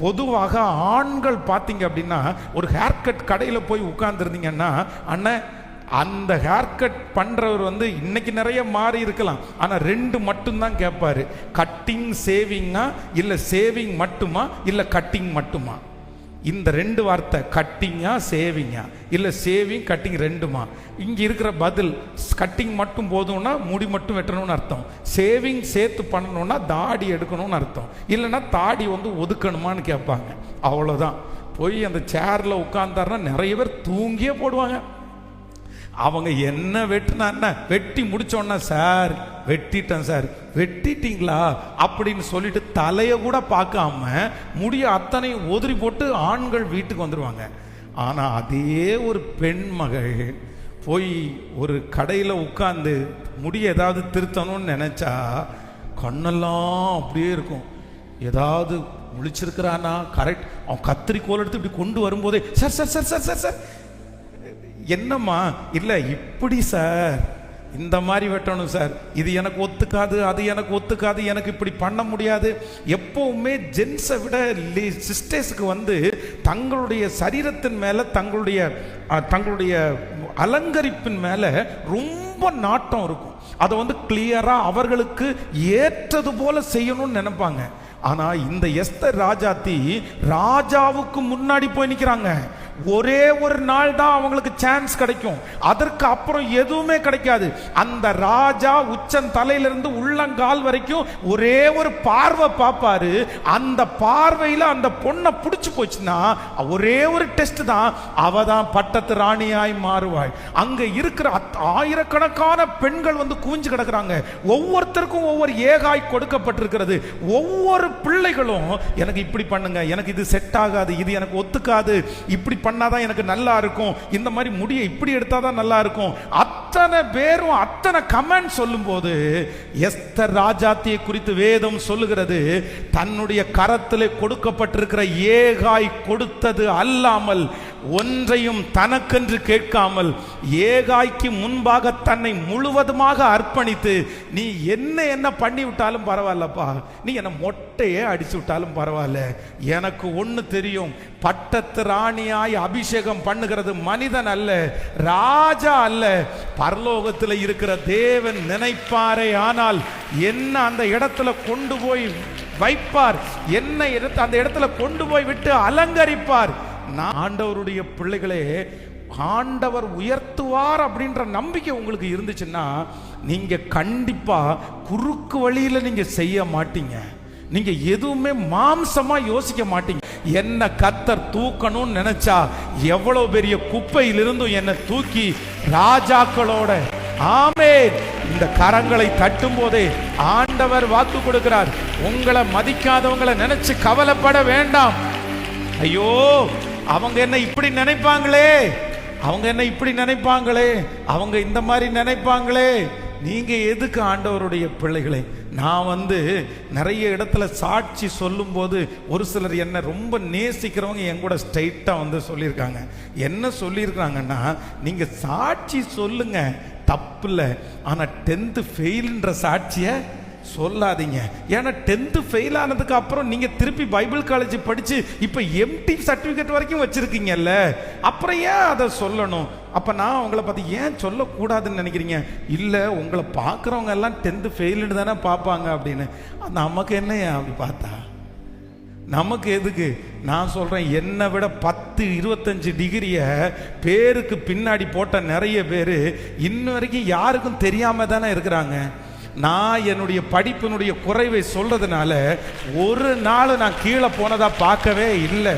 பொதுவாக ஆண்கள் பார்த்தீங்க அப்படின்னா ஒரு ஹேர் கட் கடையில் போய் உட்கார்ந்துருந்தீங்கன்னா, அண்ணன் அந்த ஹேர் கட் பண்ணுறவர் இன்னைக்கு நிறைய மாறி இருக்கலாம், ஆனால் ரெண்டு மட்டும்தான் கேட்பாரு. கட்டிங் சேவிங்கா இல்லை சேவிங் மட்டுமா இல்லை கட்டிங் மட்டுமா? இந்த ரெண்டு வார்த்தை, கட்டிங்கா சேவிங்கா இல்லை சேவிங் கட்டிங் ரெண்டுமா? இங்கே இருக்கிற பதில், கட்டிங் மட்டும் போதும்னா முடி மட்டும் வெட்டணும்னு அர்த்தம், சேவிங் சேர்த்து பண்ணணும்னா தாடி எடுக்கணும்னு அர்த்தம், இல்லைன்னா தாடி ஒதுக்கணுமான்னு கேட்பாங்க. அவ்வளோதான். போய் அந்த சேரில் உட்கார்ந்தாருன்னா நிறைய பேர் தூங்கியே போடுவாங்க. அவங்க என்ன வெட்டினா என்ன, வெட்டி முடிச்சோன்னா சார் வெட்டிட்டேன் சார், வெட்டிட்டீங்களா அப்படின்னு சொல்லிட்டு தலையை கூட பார்க்காம முடிய அத்தனையும் உதறி போட்டு ஆண்கள் வீட்டுக்கு வந்துடுவாங்க. ஆனால் அதே ஒரு பெண்மகள் போய் ஒரு கடையில் உட்கார்ந்து முடிய ஏதாவது திருத்தணும்னு நினச்சா கண்ணெல்லாம் அப்படியே இருக்கும். ஏதாவது முழிச்சிருக்கிறானா கரெக்ட், அவன் கத்திரிக்கோல் எடுத்து இப்படி கொண்டு வரும்போதே sir sir sir sir sir sir என்னம்மா, இல்லை இப்படி சார், இந்த மாதிரி வெட்டணும் சார், இது எனக்கு ஒத்துக்காது, அது எனக்கு ஒத்துக்காது, எனக்கு இப்படி பண்ண முடியாது. எப்பவுமே ஜென்ஸை விட சிஸ்டர்ஸுக்கு தங்களுடைய சரீரத்தின் மேலே தங்களுடைய அலங்கரிப்பின் மேலே ரொம்ப நாட்டம் இருக்கும். அதை கிளியராக அவர்களுக்கு ஏற்றது போல செய்யணும்னு நினைப்பாங்க. ஆனால் இந்த எஸ்தர் ராஜாத்தி ராஜாவுக்கு முன்னாடி போய் நிற்கிறாங்க. ஒரே ஒரு நாள் தான் அவங்களுக்கு சான்ஸ் கிடைக்கும், அதற்கு அப்புறம் எதுவுமே கிடைக்காது. அந்த ராஜா உச்சன் தலையிலிருந்து உள்ளங்கால் வரைக்கும் ஒரே ஒரு பார்வை பார்ப்பாரு. அந்த பார்வையில் அந்த பொண்ணை பிடிச்சு போச்சுன்னா ஒரே ஒரு டெஸ்ட் தான், அவ தான் பட்டத்து ராணியாய் மாறுவாள். அங்க இருக்கிற ஆயிரக்கணக்கான பெண்கள் குவிஞ்சு கிடக்குறாங்க. ஒவ்வொருத்தருக்கும் ஒவ்வொரு ஏகாய் கொடுக்கப்பட்டிருக்கிறது. ஒவ்வொரு பிள்ளைகளும் எனக்கு இப்படி பண்ணுங்க, எனக்கு இது செட் ஆகாது, இது எனக்கு ஒத்துக்காது, இப்படி பண்ணாதான் எனக்கு நல்லா இருக்கும், இந்த மாதிரி முடிய இப்படி எடுத்தாதான் நல்லா இருக்கும். அத்தனை பேரும் அத்தனை கமெண்ட் சொல்லும் போது எஸ்தர் ராஜாத்தியை குறித்து வேதம் சொல்லுகிறது, தன்னுடைய கரத்திலே கொடுக்கப்பட்டிருக்கிற ஏகாய் கொடுத்தது அல்லாமல் ஒன்றையும் தனக்கென்று கேட்காமல் ஏகாய்க்கு முன்பாக தன்னை முழுவதுமாக அர்ப்பணித்து, நீ என்ன பண்ணி விட்டாலும் பரவாயில்லப்பா, நீ என்ன மொட்டையே அடிச்சு விட்டாலும் பரவாயில்ல, எனக்கு ஒன்று தெரியும், பட்டத்து ராணியாய் அபிஷேகம் பண்ணுகிறது மனிதன் அல்ல, ராஜா அல்ல, பரலோகத்தில் இருக்கிற தேவன் நினைப்பாரே ஆனால் என்ன அந்த இடத்துல கொண்டு போய் வைப்பார், என்ன அந்த இடத்துல கொண்டு போய் விட்டு அலங்கரிப்பார். ஆண்டவருடைய பிள்ளைகளே, ஆண்டவர் உயர்த்துவார் அப்படின்ற நம்பிக்கை உங்களுக்கு இருந்துச்சுன்னா நீங்க கண்டிப்பா குறுக்கு வழியில நீங்க செய்ய மாட்டீங்க. நீங்க எதுவுமே மாம்சமா யோசிக்க மாட்டீங்க. என்ன கர்த்தர் தூக்கணும்னு நினைச்சா எவ்வளவு பெரிய குப்பையிலிருந்தும் என்ன தூக்கி ராஜாக்களோட, ஆமென், இந்த கரங்களை தட்டும் போதே ஆண்டவர் வாக்கு கொடுக்கிறார், உங்களை மதிக்காதவங்களை நினைச்சு கவலைப்பட வேண்டாம். ஐயோ, அவங்க என்ன இப்படி நினைப்பாங்களே, அவங்க என்ன இப்படி நினைப்பாங்களே, அவங்க இந்த மாதிரி நினைப்பாங்களே. நீங்க எதுக்கு ஆண்டவருடைய பிள்ளைகளே? நான் நிறைய இடத்துல சாட்சி சொல்லும் போது ஒரு சிலர் என்ன ரொம்ப நேசிக்கிறவங்க என் கூட ஸ்ட்ரைட்டா சொல்லியிருக்காங்க. என்ன சொல்லியிருக்காங்கன்னா, நீங்க சாட்சி சொல்லுங்க தப்பு இல்லை, ஆனா 10th ஃபெயில்ன்ற சாட்சிய சொல்லாதீங்க. ஏன்னா 10th ஃபெயில் ஆனதுக்கு அப்புறம் நீங்க திருப்பி பைபிள் காலேஜ் படிச்சு இப்ப எம்டி சர்டிபிகேட் வரைக்கும் வச்சிருக்கீங்கல்ல, அப்புறம் ஏன் அதை சொல்லணும்? அப்ப நான் உங்களை பத்தி ஏன் சொல்லக்கூடாதுன்னு நினைக்கிறீங்க? இல்ல, உங்களை பார்க்குறவங்க எல்லாம் 10th ஃபெயில்னு தானே பார்ப்பாங்க அப்படின்னு. நமக்கு என்ன அப்படி பார்த்தா நமக்கு எதுக்கு? நான் சொல்றேன், என்னை விட 10-25 டிகிரிய பேருக்கு பின்னாடி போட்ட நிறைய பேர் இன்ன வரைக்கும் யாருக்கும் தெரியாம தானே இருக்கிறாங்க. நான் என்னுடைய படிப்பினுடைய குறைவை சொல்றதுனால ஒரு நாள் நான் கீழே போனதா பார்க்கவே இல்லை.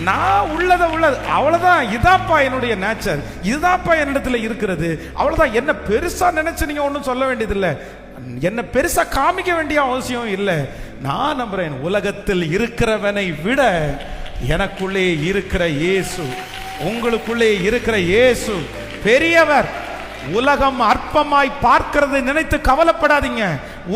நான் உள்ளது அவ்வளவுதான். இதாப்பா என்னுடைய நேச்சர், இதுதான்ப்பா என்னிடத்துல இருக்கிறது, அவ்வளவுதான். என்ன பெருசா நினைச்சு நீங்க ஒன்றும் சொல்ல வேண்டியதில்லை, என்ன பெருசா காமிக்க வேண்டிய அவசியம் இல்லை. நான் நம்புறேன், உலகத்தில் இருக்கிறவனை விட எனக்குள்ளே இருக்கிற இயேசு, உங்களுக்குள்ளே இருக்கிற இயேசு பெரியவர். உலகம் அற்பமாய் பார்க்கிறது நினைத்து கவலைப்படாதீங்க.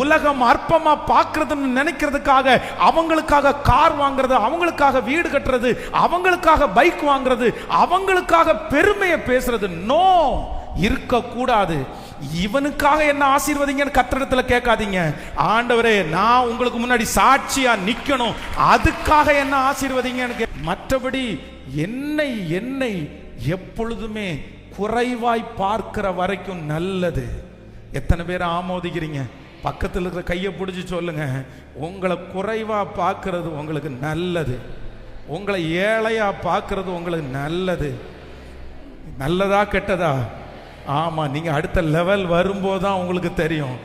உலகம் அற்பமா பார்க்கறதுன்னு நினைக்கிறதுக்காக அவங்களுக்காக கார் வாங்குறது, அவங்களுக்காக வீடு கட்டுறது, அவங்களுக்காக பைக் வாங்குறது, அவங்களுக்காக பெருமையை பேசுறது நோ, இருக்கக்கூடாது. இவனுக்காக என்ன ஆசீர்வதிங்கன்னு கர்த்தரிடத்துல கேட்காதீங்க. ஆண்டவரே நான் உங்களுக்கு முன்னாடி சாட்சியா நிக்கணும், அதுக்காக என்ன ஆசீர்வதிங்கன்னு. மற்றபடி என்னை என்னை எப்பொழுதுமே குறைவாய் பார்க்கிற வரைக்கும் நல்லது. எத்தனை பேர் ஆமோதிக்கிறீங்க? பக்கத்தில் இருக்கிற கையை பிடிச்சி சொல்லுங்க, உங்களை குறைவா பார்க்கறது உங்களுக்கு நல்லது, உங்களை ஏழையா பார்க்கறது உங்களுக்கு நல்லது. நல்லதா கெட்டதா? ஆமா, நீங்க அடுத்த லெவல் வரும்போது தான் உங்களுக்கு தெரியும்.